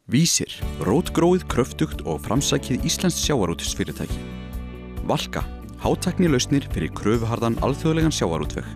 Vísir, rótgróið, kröftugt og framsækið íslenskt sjávarútvegsfyrirtæki. Valka, hátæknilausnir fyrir kröfuharðan alþjóðlegan sjávarútveg.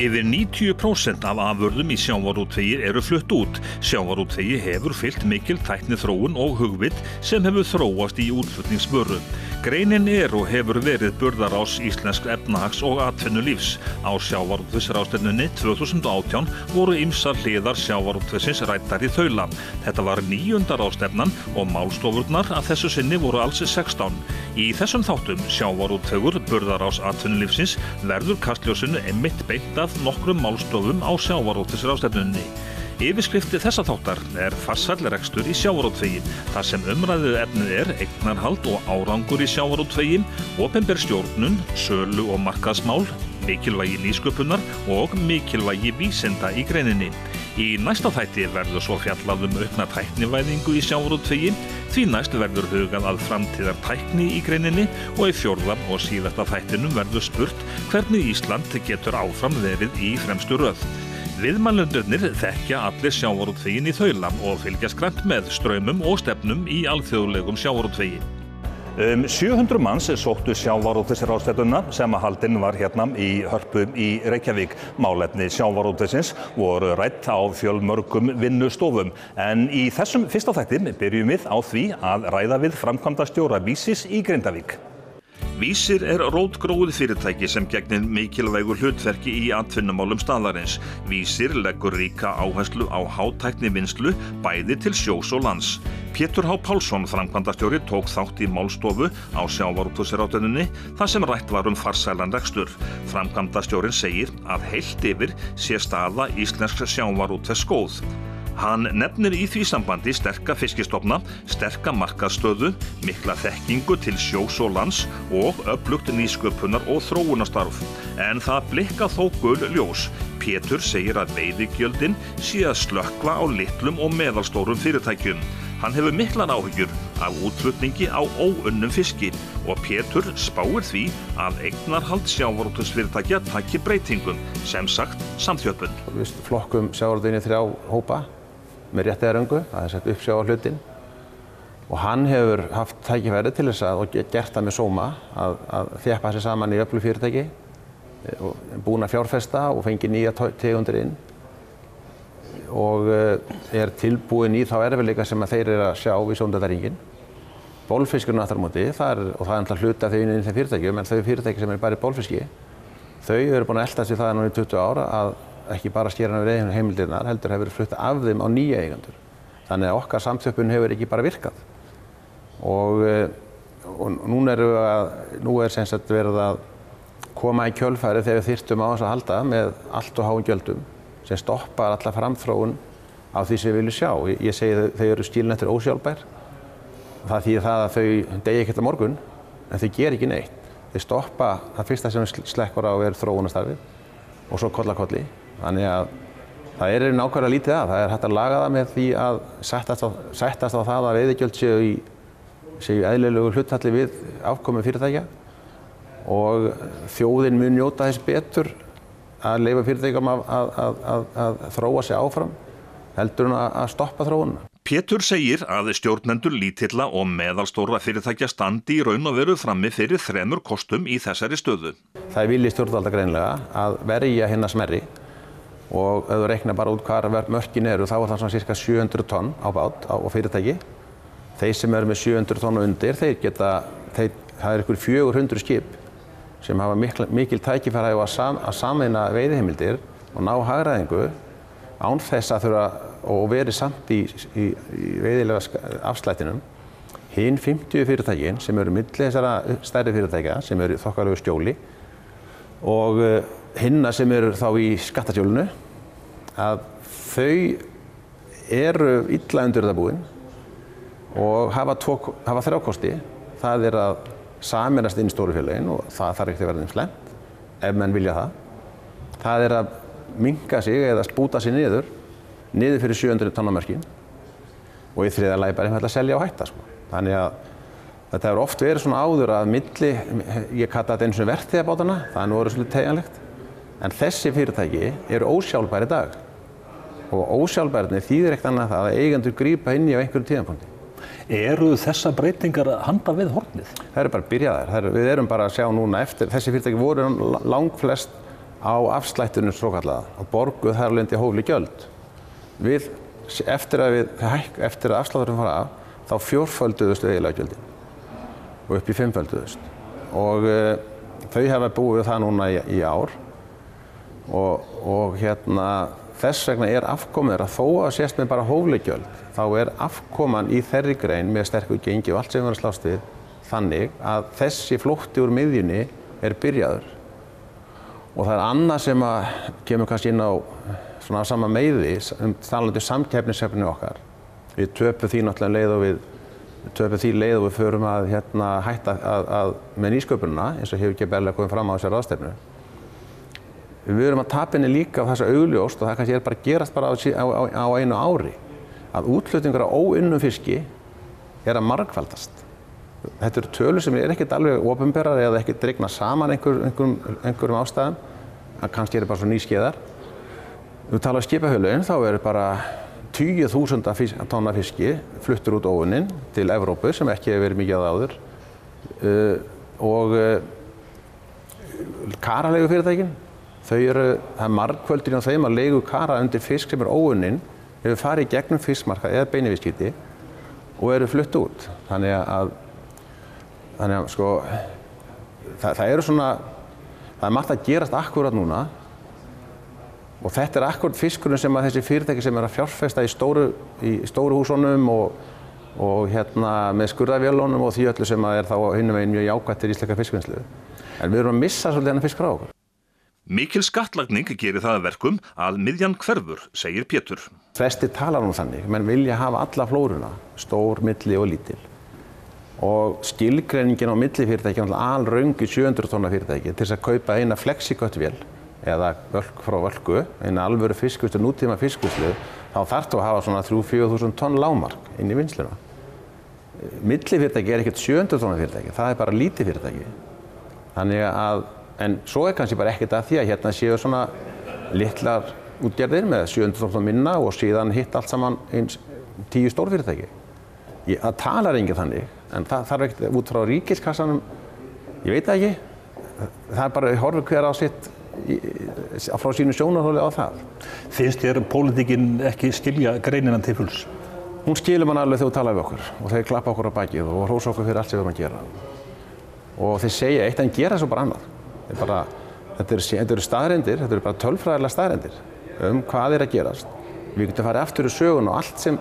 Yfir 90% af afurðum í sjávarútvegi eru flutt út. Sjávarútvegi hefur fylgt mikil tækniþróun og hugvit sem hefur þróast í útflutningsvöru. Greinin og hefur verið burðarás íslensk efnahags- og atvinnulífs. Á sjávarútvegsráðstefnunni 2018 voru ýmsar hliðar sjávarútvegsins ræddar í þaula. Þetta var 9. ráðstefnan og málstofurnar að þessu sinni voru alls 16. Í þessum þáttum sjávarútvegur burðarás atvinnulífsins verður kastljósinu einmitt beint að nokkrum málstofum á sjávarútvegsráðstefnunni. Yfirskrifti þessa þáttar farsæll rekstur í sjávarútvegi, þar sem umræðu efnið eignarhald og árangur í sjávarútvegi, opinber stjórnun, sölu og markaðsmál, mikilvægi nýsköpunar og mikilvægi vísinda í greininni. Í næsta þætti verður svo fjallað aukna tæknivæðingu í sjávarútvegi, því næst verður hugað að framtíðar tækni í greininni og í 4. og síðasta þættinum verður spurt hvernig Ísland getur áfram verið í fremstu röð. Viðmælendurnir þekkja allir sjávarútveginn í þaula og fylgjast grannt með straumum og stefnum í alþjóðlegum sjávarútvegi. 700 manns sóttu sjávarútvegsráðstefnuna sem haldin var hérna í Hörpu í Reykjavík. Málefni sjávarútvegsins voru rædd á fjölmörgum vinnustofum. En í þessum fyrsta þætti byrjum við á því að ræða við framkvæmdastjóra Vísis í Grindavík. Vísir rótgróið fyrirtæki sem gegnir mikilvægu hlutverki í atvinnumálum staðarins. Vísir leggur ríka áherslu á hátæknivinnslu bæði til sjós og lands. Pétur H. Pálsson, framkvæmdastjóri, tók þátt í málstofu á sjávarútvegsráðstefnunni þar sem rætt var farsælan rekstur. Framkvæmdastjórinn segir að heilt yfir sé staða íslensk sjávarútvegs góð. Hann nefnir í því sambandi sterka fiskistofna, sterka markaðsstöðu, mikla þekkingu til sjós og lands og öflugt nýsköpunar og þróunarstarf. En það blikka þó gul ljós. Pétur segir að veiðigjöldin sé að slökkva á litlum og meðalstórum fyrirtækjum. Hann hefur miklar áhyggjur af útflutningi á óunnum fiski og Pétur spáir því að eignarhald sjávarútvegsfyrirtækja taki breytingum, sem sagt samþjöppun. Við flokkum sjávarútveginn í 3 hópa með rétti eða röngu, það sett uppsjávarhlutinn og hann hefur haft tækifæri til þess að, og gert það með sóma, að þjappa sig saman í öflug fyrirtæki og búin að fjárfesta og fengi nýja tegundir inn og tilbúin í þá erfiðleika sem að þeir að sjá í sjóndeildarhringinn. Bolfiskurinn aftur á móti, og það alltaf hluti af þau inn í þeim fyrirtækjum, en þau fyrirtæki sem bara í bolfiski, þau eru búin að elta sig það núna í 20 ára að ekki bara skera við heimildirnar, heldur hefur flutt af þeim á nýja eigendur. Þannig að okkar samþjöppun hefur ekki bara virkað. Og nú sem sagt verið að koma í kjölfæri þegar við þyrftum á þess að halda með allt og háum gjöldum sem stoppar alla framþróun á því sem við viljum sjá. Ég segi þau eru skilin eftir ósjálfbær. Það þýðir það að þau deyja ekkert á morgun, en þau gera ekki neitt. Þau stoppa, það fyrsta sem slekkur á þróunarstarfið og svo koll af kolli. Þannig að það nákvæmlega lítið að. Það hægt að laga það með því að sættast á það að veiðigjöld séu eðlilegu hlutfalli við afkomu fyrirtækja og þjóðin mun njóta þess betur að leyfa fyrirtækjum að þróa sig áfram heldur en að stoppa þróunina. Pétur segir að stjórnendur lítilla og meðalstóra fyrirtækja standi í raun og veru frammi fyrir 3 kostum í þessari stöðu. Það vilji stjórnvalda greinilega að verja hinna smærri og ef þú reiknar bara út hvar mörkin eru þá það svona cirka 700 tonn á bát á fyrirtæki. Þeir sem eru með 700 tonn og undir, það ykkur 400 skip sem hafa mikil tækifæri að sameina veiðiheimildir og ná hagræðingu án þess að þurfa og verið samt í veiðilega afslættinum. Hinn 50 fyrirtækin sem eru milli þessara stærri fyrirtækja sem eru í þokkalegu skjóli og hinna sem eru þá í skattaskjólinu, að þau eru illa undirritabúin og hafa 3 kosti. Það að sameinast inn í stóru félögin og það þarf ekki að vera slæmt ef menn vilja það. Það að minnka sig eða spúta sig niður fyrir 700 tonnamörkin og í 3. lagi bara einfaldlega að selja og hætta. Þannig að Þetta hefur oft verið svona áður að milli, ég kalla þetta einu svona vertíðarbátana, það er nú orðið svolítið teygjanlegt, en þessi fyrirtæki eru ósjálfbær í dag. Og ósjálfbærni þýðir ekkert annað það að eigendur grípa inn í á einhverjum tímapunkti. Eru þessar breytingar handa við hornið? Það eru bara byrjaðar. Við erum bara að sjá núna eftir, þessi fyrirtæki voru langflest á afslættunum svokallaða og borguð þar alveg hófleg gjöld. Eftir að afslátturinn fara af, þá fjórfölduðust eiginlega gjöldin og upp í fimmfölduðust. Og þau hafa búið það núna í ár og þess vegna er afkoman að þó að sést með bara hófleg gjöld, þá er afkoman í þeirri grein með sterku gengi og allt sem við erum að slást við þannig að þessi flótti úr miðjunni er byrjaður. Og það er annað sem kemur kannski inn á svona sama meiði, talandi samkeppnishæfni okkar. Við töpum því náttúrulega leið og við förum að hætta með nýsköpunina, eins og hefur ekki berlega komið fram á þessari ráðstefnu. Við erum að tapa henni líka á þessa augljóst og það kannski bara að gerast bara á einu ári. Að útflutningur á óunnum fiski er að margfaldast. Þetta eru tölur sem ekkert alveg opinberar eða ekkert dregnar saman einhverjum ástæðum. Kannski er bara svo nýskeiðar. Við tala um skipafélögin, þá eru bara 20.000 tonna fiski fluttur út óunninn til Evrópu sem ekki hefur verið mikið áður. Og karaleigufyrirtækin, það er margföldin á þeim að leigu kara undir fisk sem er óunninn, hefur farið í gegnum fiskmarkað eða beiniviðskipti og eru flutt út. Þannig að sko, það er margt að gerast akkúrat núna og þetta er akkúrat fiskurinn sem að þessi fyrirtæki sem er að fjárfesta í stóru húsunum og með skurðavélunum og því öllu sem er þá hinum veginn mjög jákvætt til íslenskrar fiskvinnslu. En við erum að missa svolítið þennan fisk frá okkur. Mikil skattlagning gerir það að verkum að miðjan hverfur, segir Pétur. Flestir tala þannig, menn vilja hafa alla flóruna, stór, milli og lítil. Og skilgreiningin á millifyrirtæki er alröng í 700 tonna fyrirtæki til þess að kaupa eina flexiköttvél eða völk frá völku, eina alvöru fiskvinnslu, nútíma fiskvinnslu, þá þarftu að hafa svona 3-4.000 tonn lágmark inn í vinnsluna. Millifyrirtæki er ekkert 700 tonna fyrirtæki, það er bara lítið fyrirtæki. En svo er kannski bara ekkert að því að hérna séu svona litlar útgerðir með 700 tonna minna og síðan hitt allt saman 10 stórfyrirtæki. Það talar enginn þannig, en það þarf ekkert út frá ríkiskassanum, ég veit það ekki. Það er bara horfir hver á sitt frá sínu sjónarhóli á það. Finnst þér pólitíkin ekki skilja greinina til fulls? Hún skilur mann alveg þegar þú talar við okkur og þeir klappa okkur á bakið og hrósa okkur fyrir allt sem við erum að gera. Og þeir segja eitt en gera svo bara annað. Þetta eru staðreyndir, þetta eru bara tölfræðilega staðreyndir hvað er að gerast. Við getum farið aftur í sögun og allt sem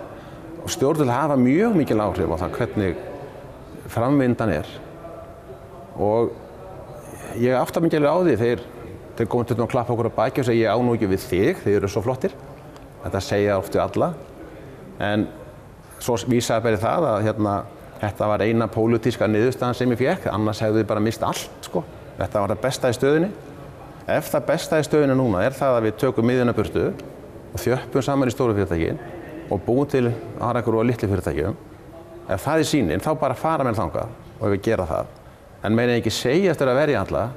stjórnvöld hafa mjög mikil áhrif á það hvernig framvindan er. Og ég átta mikið alveg á því þeir komum til að klappa okkur á baki og segja ég á nú ekki við þig, þið eru svo flottir. Þetta segja oft við alla. En svo vísaði bara það að þetta var eina pólitíska niðurstaðan sem ég fékk, annars hefðu þið bara mist allt, sko. Þetta var það besta í stöðunni. Ef það besta í stöðunni núna er það að við tökum miðjuna burtu og þjöppum saman í stóru fyrirtækin og búum til aðra og litlu fyrirtækjum. Ef það er sýnin, þá bara fara menn þangað og ef við gera það. En meina ekki segja eftir að verja alla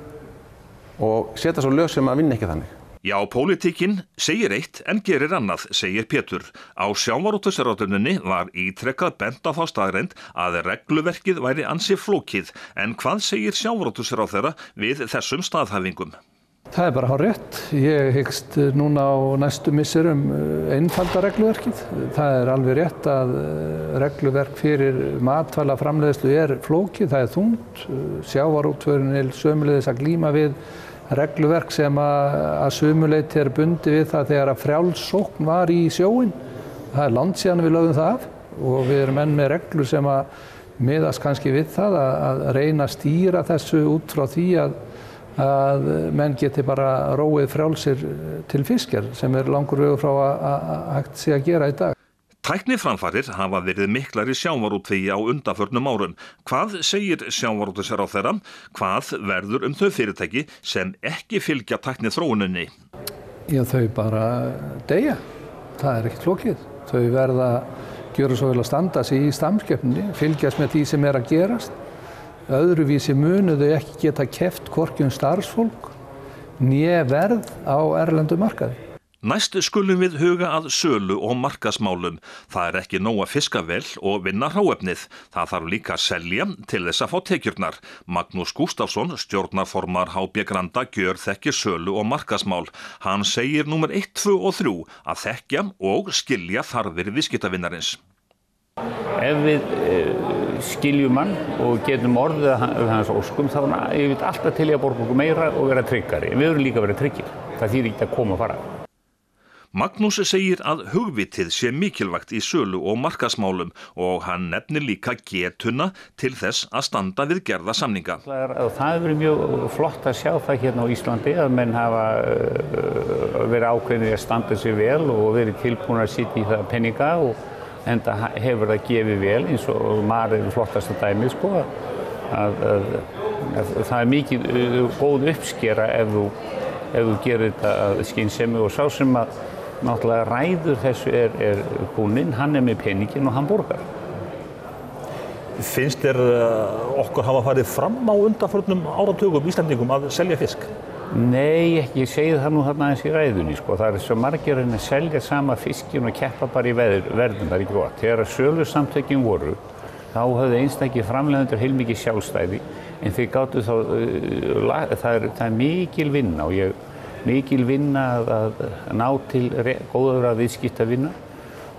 og setja svo lög sem að vinna ekki þannig. Já, pólitíkin segir eitt en gerir annað, segir Pétur. Á sjávarútvegsráðstefnunni var ítrekkað bent á þá staðreynd að regluverkið væri ansi flókið. En hvað segir sjávarútvegsráðherra við þessum staðhæfingum? Það er bara hárrétt. Ég hyggst núna á næstu misserum einfalda regluverkið. Það er alveg rétt að regluverk fyrir matvælaframleiðslu er flókið, það er þungt. Sjávarútvegurinn er sömuleiðis að glíma við regluverk sem að sumuleyti er bundið við það þegar að frjáls sókn var í sjóinn. Það er langt síðan við lögðum það af og við erum enn með reglur sem að miðast kannski við það að reyna að stýra þessu út frá því að menn geti bara róið frjálsir til fiskjar sem er langur vegur frá að hægt sé að gera í dag. Tækniframfarir hafa verið miklar í sjávarútvegi á undanförnum árum. Hvað segir sjávarútvegsráðherra? Hvað verður þau fyrirtæki sem ekki fylgja tækniþróuninni? Já, þau bara deyja. Það er ekkert flókið. Þau verða gjöra svo vel að standa sig í samkeppninni, fylgjast með því sem er að gerast Öðruvísi munu þau ekki geta keppt hvorki starfsfólk né verð á erlendu markaði. Næst skulum við huga að sölu og markaðsmálum. Það ekki nóg að fiska vel og vinna hráefnið. Það þarf líka að selja til þess að fá tekjurnar. Magnús Gústafsson, stjórnarformaður HB Granda, gjörþekkir sölu og markaðsmál. Hann segir númer 1, 2 og 3 að þekkja og skilja þarfir viðskiptavinarins. Ef við skiljum hann og getum orðið hans óskum, þá er við alltaf til í að borga okkur meira og vera tryggari. Við erum líka að vera tryggir. Það þýðir ekki að koma og fara. Magnús segir að hugvitið sé mikilvægt í sölu og markaðsmálum og hann nefnir líka getuna til þess að standa við gerða samninga. Það hefur verið mjög flott að sjá það hérna á Íslandi að menn hafa verið ákveðnir að standa sig vel og verið tilbúin að sitja í það peninga og enda hefur það gefið vel eins og Mar er flottasta dæmi sko að það mikið góð uppskera ef þú gerir þetta skynsemi og sá sem að náttúrulega ræður þessu er kúninn, hann með peningin og hann borgar. Finnst þér okkur hafa farið fram á undanförnum áratugum Íslendingum að selja fisk? Nei, ekki, ég segi það nú þarna aðeins í ræðunni sko. Það svo margir að selja sama fiskin og keppa bara í verðum, það ekki gott. Þegar sölusamtökin voru, þá höfðu einstakir framleiðendur heilmikið sjálfstæði, en þeir gátu þá, það mikil vinna mikil vinna að ná til góðra viðskiptavinna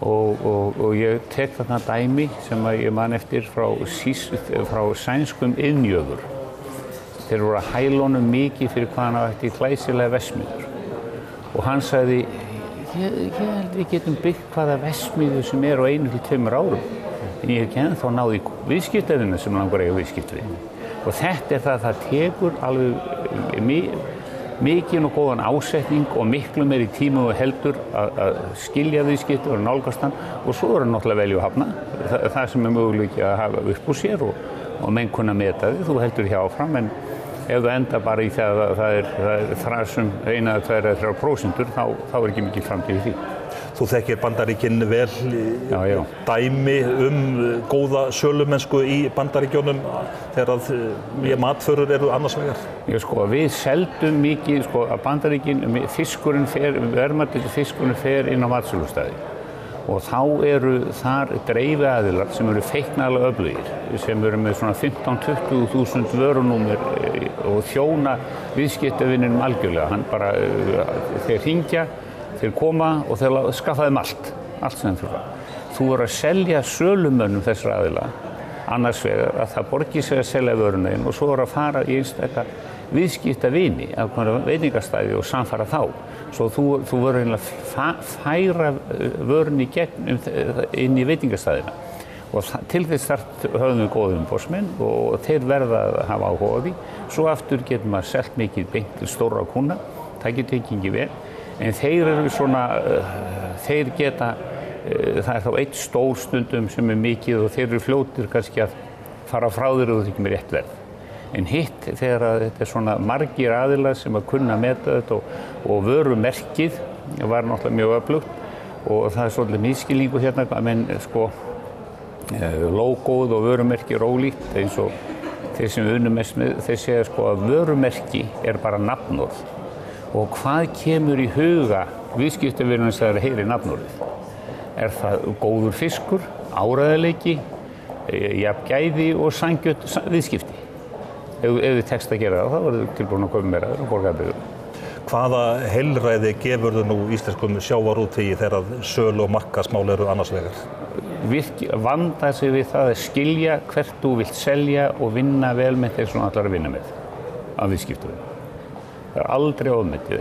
og ég tek þarna dæmi sem ég man eftir frá sænskum iðnjöfur. Þeir voru að hæla honum mikið fyrir hvað hann ætti glæsilega verksmiðjur og hann sagði ég held við getum byggt hvaða verksmiðju sem er á 1 til 2 árum en ég hef ekki ennþá náð í viðskiptavinna sem langar eiga viðskipti við og þetta það tekur alveg mikinn og góðan ásetning og miklu meiri tíma og heldur að skilja viðskipti og nálgast hann og svo er hann náttúrulega velju að hafna það sem möguleiki að hafa upp úr sér og menn kunna meta því, þú heldur hjá áfram en ef þú enda bara í það að það er þrasum 1, 2 eða 3% þá er ekki mikið framtíð í því. Þú þekkir Bandaríkin vel dæmi góða sölumennsku í Bandaríkjunum þegar matförur eru annars vegar? Já sko, við seldum mikið sko að Bandaríkin, verðmættur fiskurinn fer inn á matsölustæði og þá eru þar dreifiaðilar sem eru feiknarlega öflugir sem eru með svona 15-20.000 vörunúmer og þjóna viðskiptavininum algjörlega. Hann bara, þeir hringja, þeir koma og þeir skaffa þeim allt sem þeir þurfa. Þú að selja sölumönnum þessara aðila annars vegar að það borgir sig að selja vöruna inn og svo að fara í einstaka viðskiptavini af veitingastæði og samfara þá. Svo þú verður að færa vörun í gegn inn í veitingastæðina og til þess höfum við góða umboðsmenn og þeir verða að hafa áhuga á því. Svo aftur getur maður selt mikið beint til stóra kúnna, það getur ekki vel, en þeir eru svona, þeir geta, það þá einn stór stundum sem mikið og þeir eru fljótir kannski að fara frá þér og það ekki með rétt verð. En hitt þegar þetta svona margir aðilar sem að kunna meta þetta og vörumerkið var náttúrulega mjög öflugt og það svolítið misskilningur hérna að menn sko logoð og vörumerki er ólíkt eins og þeir sem við unnum mest með þeir segja sko að vörumerki bara nafnorð og hvað kemur í huga viðskiptavinarins þegar þeir heyri nafnorðið? Það góður fiskur, áreiðanleiki, jafngæði og sanngjörn viðskipti? Ef þið tekst að gera það, þá verður tilbúin að koma meira og borga byggðum. Hvaða heilræði gefur þau nú íslenskum sjávarútvegi þegar sölu og markaðsmál eru annars vegar? Vanda sig við það að skilja hvert þú vilt selja og vinna vel með þeir sem allar að vinna með af viðskiptum. Það aldrei ofmetið,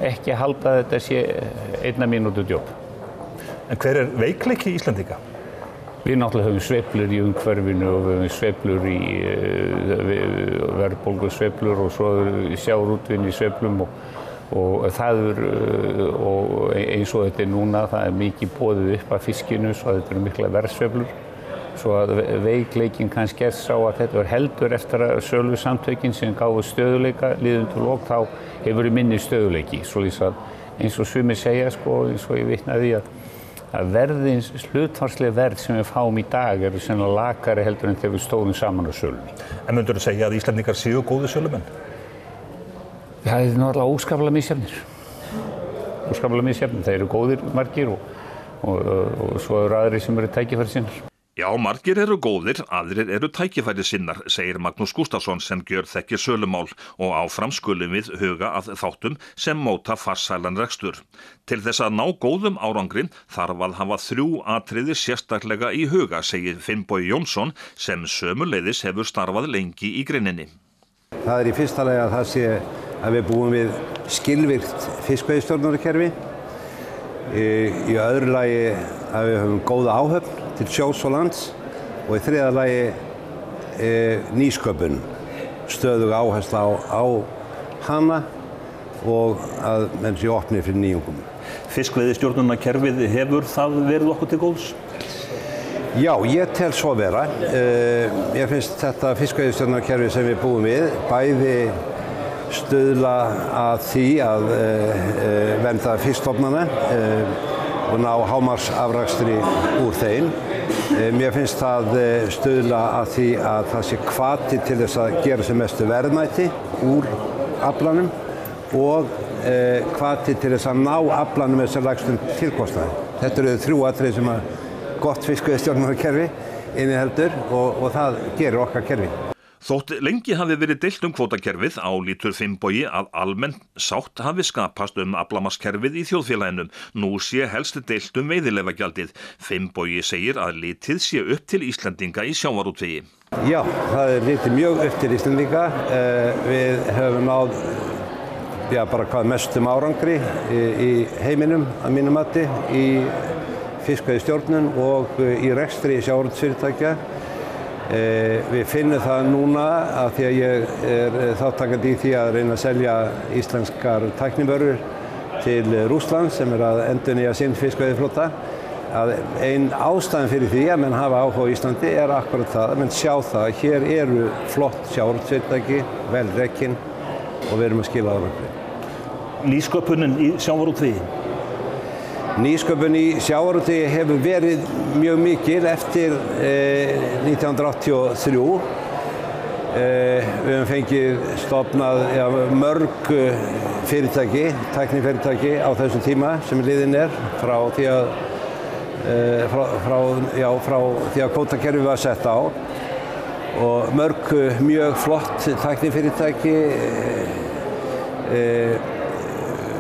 ekki að halda að þetta sé 1 mínútu jobb. En hver veikleiki Íslendinga? Við náttúrulega höfum sveiflur í umhverfinu og við höfum sveiflur í verðbólgusveiflur og svo sjávarútveginn í sveiflum og það og eins og þetta núna, það mikið boðið upp af fiskinu svo þetta mikla verðsveiflur. Svo að veikleikin kannski sá að þetta heldur eftir að sölusamtökin sem gáfu stöðuleika liðum til lok þá hefur minni stöðuleiki. Svo eins og sumir segja sko, eins og ég vitnaði að að verðins hlutfallslega verð sem við fáum í dag eru sennilega lakari heldur en þegar við stóðum saman á sölunni. En myndirðu segja að Íslendingar séu góðir sölumenn? Það er náttúrulega óskaplega misjafnir. Óskaplega misjafnir. Það eru góðir margir og svo eru aðrir sem eru tækifærissinnar. Já, margir eru góðir, aðrir eru tækifærissinnar, segir Magnús Gústafsson sem gjörþekkir sölumál og áfram skulum við huga að þáttum sem móta farsælan rekstur. Til þess að ná góðum árangri þarf að hafa 3 atriði sérstaklega í huga, segir Finnbogi Jónsson sem sömuleiðis hefur starfað lengi í greininni. Það í fyrsta lagi að það sé að við búum við skilvirkt fiskveiðistjórnunarkerfi. Í öðru lagi að við höfum góða áhöfn til sjós og lands og í þriðja lagi nýsköpun, stöðug áhersla á hana og að menn sé opnir fyrir nýjungum. Fiskveiðistjórnunarkerfið, hefur það verið okkur til góðs? Já, ég tel svo vera. Ég finnst þetta fiskveiðistjórnunarkerfi sem við búum við bæði stuðla að því að vernda fiskstofnana og ná hámarksafrakstri úr þeim. Mér finnst það stuðla að því að það sé hvati til þess að gera sem mestu verðmæti úr aflanum og hvati til þess að ná aflanum með sem lægstum tilkostnaði. Þetta eru 3 atriði sem að gott fiskveiðistjórnunarkerfi inniheldur og það gerir okkar kerfi. Þótt lengi hafi verið deilt kvótakerfið álítur Finnbogi að almenn sátt hafi skapast aflamarkskerfið í þjóðfélaginu. Nú sé helst deilt veiðileyfagjaldið. Finnbogi segir að litið sé upp til Íslendinga í sjávarútvegi. Já, það er litið mjög upp til Íslendinga. Við höfum náð bara hvað mestum árangri í heiminum að mínu mati í fiskveiðistjórnun og í rekstri sjávarútvegsfyrirtækja. Við finnum það núna að því að ég er þátttakandi í því að reyna að selja íslenskar tæknivörur til Rússland sem að endurnýja sinn fiskveiðiflota. Að ein ástæðan fyrir því að menn hafa áhuga á Íslandi er akkurat það að menn sjá það að hér eru flott sjávarútvegsfyrirtæki, vel rekin og við erum að skila árangri. Nýsköpunin í sjávarútvegi? Nýsköpun í sjávarútvegi hefur verið mjög mikil eftir 1983. Við höfum fengið stofnað mörg fyrirtæki, tæknifyrirtæki á þessum tíma sem liðinn er frá því að kvótakerfið var sett á og mörg mjög flott tæknifyrirtæki.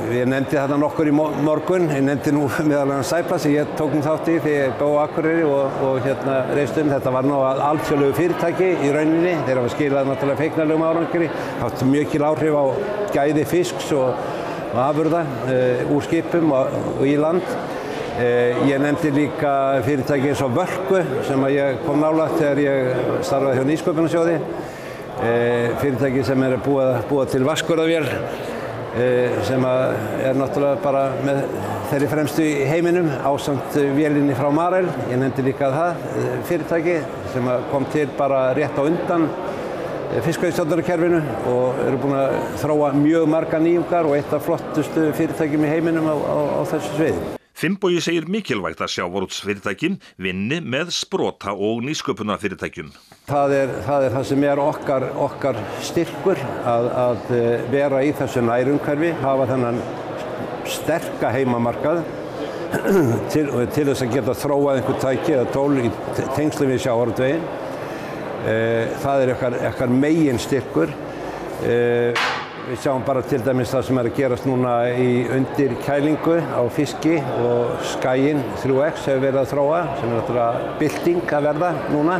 Ég nefndi þarna nokkur í morgun, ég nefndi nú meðal annars Sæpla sem ég tók þátt í því ég bjó á Akureyri og reist Þetta var nú alþjóðlegu fyrirtæki í rauninni, þeir hafa skilað náttúrulega feiknarlegum árangri, haft mjög áhrif á gæði fisks og afurða úr skipum og í land. Ég nefndi líka fyrirtæki eins og Völku sem ég kom nálægt þegar ég starfaði hjá Nýsköpunarsjóði, fyrirtæki sem er búa til vatnskurðarvél sem er náttúrulega bara með þeirri fremstu í heiminum ásamt vélinni frá Marel. Ég nefndi líka það fyrirtæki sem kom til bara rétt á undan fiskveiðistjórnunarkerfinu og eru búin að þróa mjög marga nýjungar og eitt af flottustu fyrirtækjum í heiminum á þessu sviði. Finnbogi segir mikilvægt að sjávarútvegsfyrirtækin vinni með sprota og nýsköpunarfyrirtækjum. Það er það sem er okkar styrkur að vera í þessu nærumhverfi, hafa þennan sterka heimamarkað til þess að geta þróað einhver tæki eða tól í tengslum við sjávarútveginn. Það er okkar megin styrkur. Við sjáum bara til dæmis það sem er að gerast núna í undir kælingu á fiski og Skaginn 3X hefur verið að þróa sem er náttúrulega bylting að verða núna.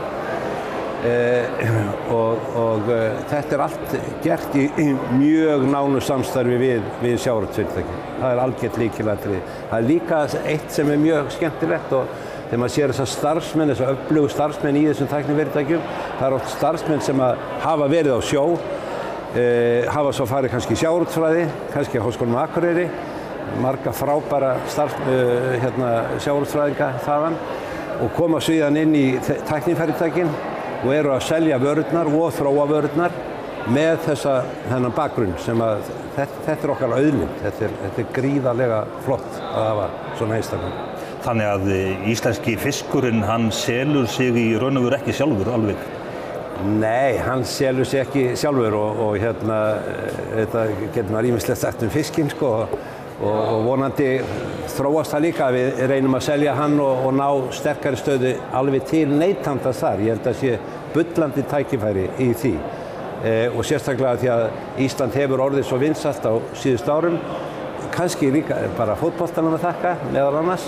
Og þetta er allt gert í mjög nánu samstarfi við sjávarútvegsfyrirtæki. Það er algjört lykilatriði. Það er líka eitt sem er mjög skemmtilegt og þegar maður sér þessar starfsmenn, þessar öflugu starfsmenn í þessum tæknifyrirtækjum, það er oft starfsmenn sem hafa verið á sjó, hafa svo farið kannski í sjávarútvegsfræði, kannski á Háskólanum á Akureyri, marga frábæra sjávarútvegsfræðinga þaðan og koma síðan inn í tæknifyrirtækin og eru að selja vörurnar og þróa vörurnar með þennan bakgrunn sem þetta er okkar auðlind. Þetta er gríðarlega flott að hafa svona einstaklega. Þannig að íslenski fiskurinn, hann selur sig í raun og veru ekki sjálfur alveg? Nei, hann selur sig ekki sjálfur og þetta getur maður ýmislegt sagt fiskinn sko og vonandi þróast það líka að við reynum að selja hann og ná sterkari stöðu alveg til neytanda þar. Ég held að sé bullandi tækifæri í því og sérstaklega því að Ísland hefur orðið svo vinsælt á síðustu árum, kannski líka bara fótboltanum að þakka meðal annars,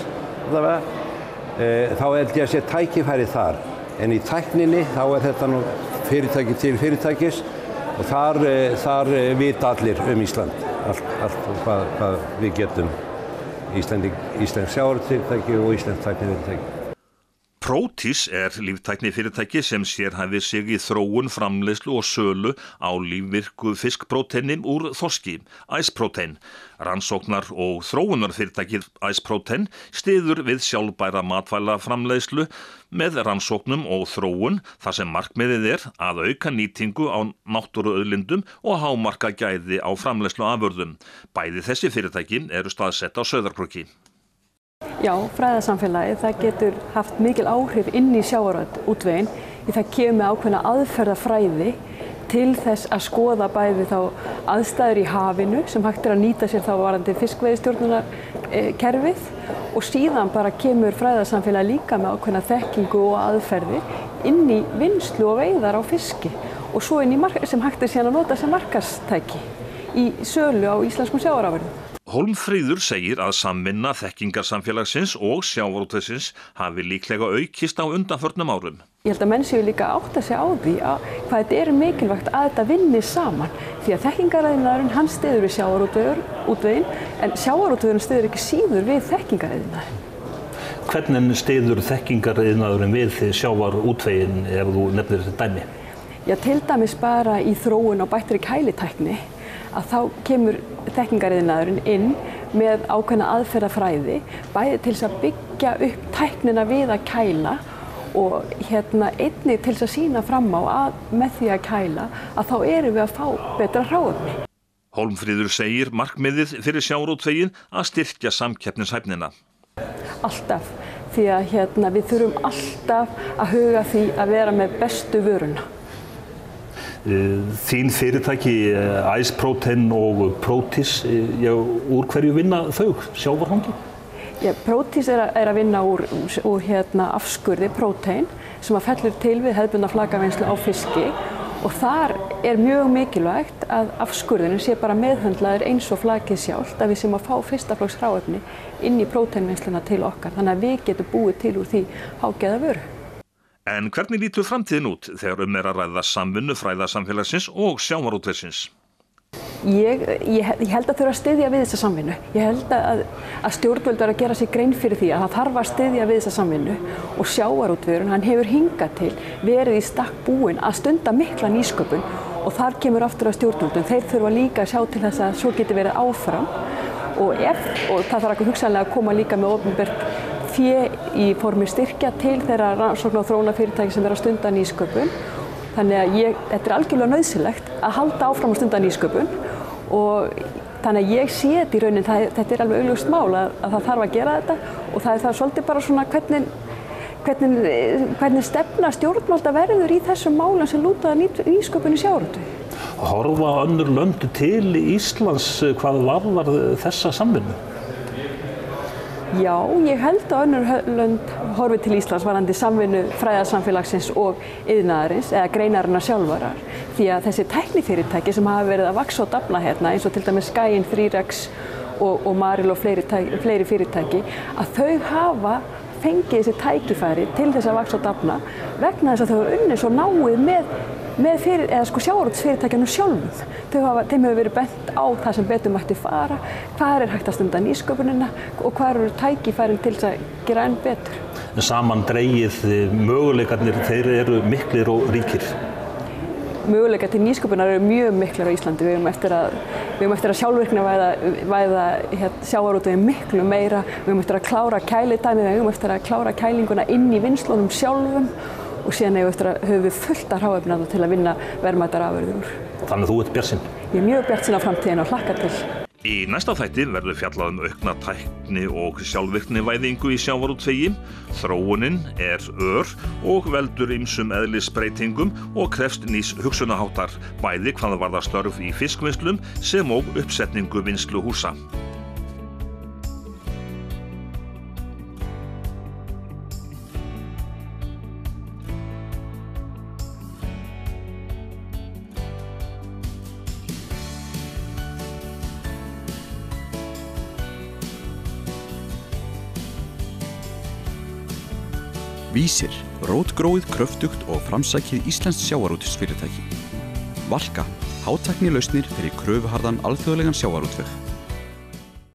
þá held ég að sé tækifæri þar. En í tækninni þá þetta nú fyrirtæki til fyrirtækis og þar vita allir Ísland, allt hvað við getum, íslensk sjávarútvegsfyrirtæki og íslensk tæknifyrirtæki. Protis líftæknifyrirtæki sem sérhæfir sig í þróun, framleiðslu og sölu á lífvirku fiskpróteini úr þorski, Ice Protein. Rannsóknar- og þróunarfyrirtækið Ice Protein styður við sjálfbæra matvælaframleiðslu með rannsóknum og þróun þar sem markmiðið að auka nýtingu á náttúruauðlindum og hámarka gæði á framleiðsluafurðum. Bæði þessi fyrirtæki eru staðsett á Sauðárkróki. Já, fræðasamfélagið, það getur haft mikil áhrif inn í sjávarútveginn því það kemur með ákveðna aðferðafræði til þess að skoða bæði þá aðstæður í hafinu sem hægt að nýta sér þá varðandi fiskveiðistjórnunarkerfið og síðan bara kemur fræðasamfélagið líka með ákveðna þekkingu og aðferðir inn í vinnslu og veiðar á fiski og svo inn í sem hægt síðan að nota sem markaðstæki í sölu á íslenskum sjávarafurðum. Hólmfríður segir að samvinna þekkingarsamfélagsins og sjávarútvegsins hafi líklega aukist á undanförnum árum. Ég held að menn séu líka að átta sig á því hvað þetta er mikilvægt að þetta vinni saman því að þekkingariðnaðurinn hann styður við sjávarútveginn en sjávarútveginn styður ekki síður við þekkingariðnaðinn. Hvernig styður þekkingariðnaðurinn við sjávarútveginn ef þú nefnir þetta dæmi? Já, til dæmis bara í þróun á bættri kælitækni að þá kemur þekkingariðnaðurinn inn með ákveðna aðferðafræði bæði til þess að byggja upp tæknina við að kæla og einnig til þess að sýna fram á að með því að kæla að þá erum við að fá betra hráefni. Hólmfríður segir markmiðið fyrir sjávarútveginn að styrkja samkeppnishæfnina. Alltaf, því að við þurfum alltaf að huga því að vera með bestu vöruna. Þín fyrirtæki Ice Protein og Protis, úr hverju vinna þau, sjávarhangi? Já, Protis er að vinna úr afskurði prótein sem að fellur til við hefðbundna flakavinnslu á fiski og þar er mjög mikilvægt að afskurðurinn sé bara meðhöndlaður eins og flakið sjálft að við sem að fá fyrsta flokks hráefni inn í próteinvinnsluna til okkar þannig að við getum búið til úr því hágæða vöru. En hvernig lítur framtíðin út þegar er að ræða samvinnu fræðasamfélagsins og sjávarútvegsins? Ég held að þurfa að styðja við þessa samvinnu. Ég held að stjórnvöld verða að gera sér grein fyrir því að það þarf að styðja við þessa samvinnu og sjávarútvegurinn, hann hefur hingað til verið í stakk búinn að stunda mikla nýsköpun og þar kemur aftur að stjórnvöldum. Þeir þurfa líka að sjá til þess að svo geti verið áfram og það þarf ekki hugsanlega að koma líka með opinbert fé í formi styrkja til þeirra rannsókna- og þróunarfyrirtæki sem eru að stunda nýsköpun. Þannig að þetta er algjörlega nauðsynlegt að halda áfram að stunda nýsköpun og þannig að ég sé þetta í rauninni, þetta er alveg augljóst mál að það þarf að gera þetta og það er það svolítið bara svona hvernig stefna stjórnvalda verður í þessum málum sem lúta að nýsköpun í sjávarútvegi. Horfa önnur lönd til Íslands hvað varðar þessa samvinnu? Já, ég held að önnur lönd horfi til Íslands varðandi samvinnu fræðasamfélagsins og iðnaðarins eða greinarinnar sjálfvarar því að þessi tæknifyrirtæki sem hafa verið að vaxa og dafna hérna eins og til dæmis Skaginn, 3Rex og Marel og fleiri fyrirtæki að þau hafa fengið þessi tækifæri til þess að vaxa og dafna vegna þess að þau eru unnið svo náið með sjávarútvegsfyrirtækjanum sjálfum. Þeim hefur verið bent á það sem betur mætti fara, hvað er hægt að stunda nýsköpunina og hvað eru tækifærin til þess að gera enn betur. Saman dregið möguleikarnir, þeir eru miklir og ríkir. Möguleikar til nýsköpunar eru mjög miklir á Íslandi. Við eigum eftir að sjálfvirknivæða sjávarútveginn miklu meira. Við eigum eftir að klára kælidæmið, við eigum eftir að klára kælinguna inn í vinnslunum sjálfum og síðan höfum við fullt af hráefni til að vinna verðmætar afurðir úr. Þannig að þú ert bjartsýn? Ég er mjög bjartsýn á framtíðina og hlakka til. Í næsta þætti verður fjallað aukna tækni og sjálfvirknivæðingu í sjávarútvegi. Þróunin ör og veldur ýmsum eðlisbreytingum og krefst nýs hugsunarháttar, bæði hvað varðar störf í fiskvinnslum sem og uppsetningu vinnsluhúsa. Vísir, rótgróið, kröftugt og framsækið íslenskt sjávarútvegsfyrirtæki. Valka, hátæknilausnir fyrir kröfuharðan alþjóðlegan sjávarútveg.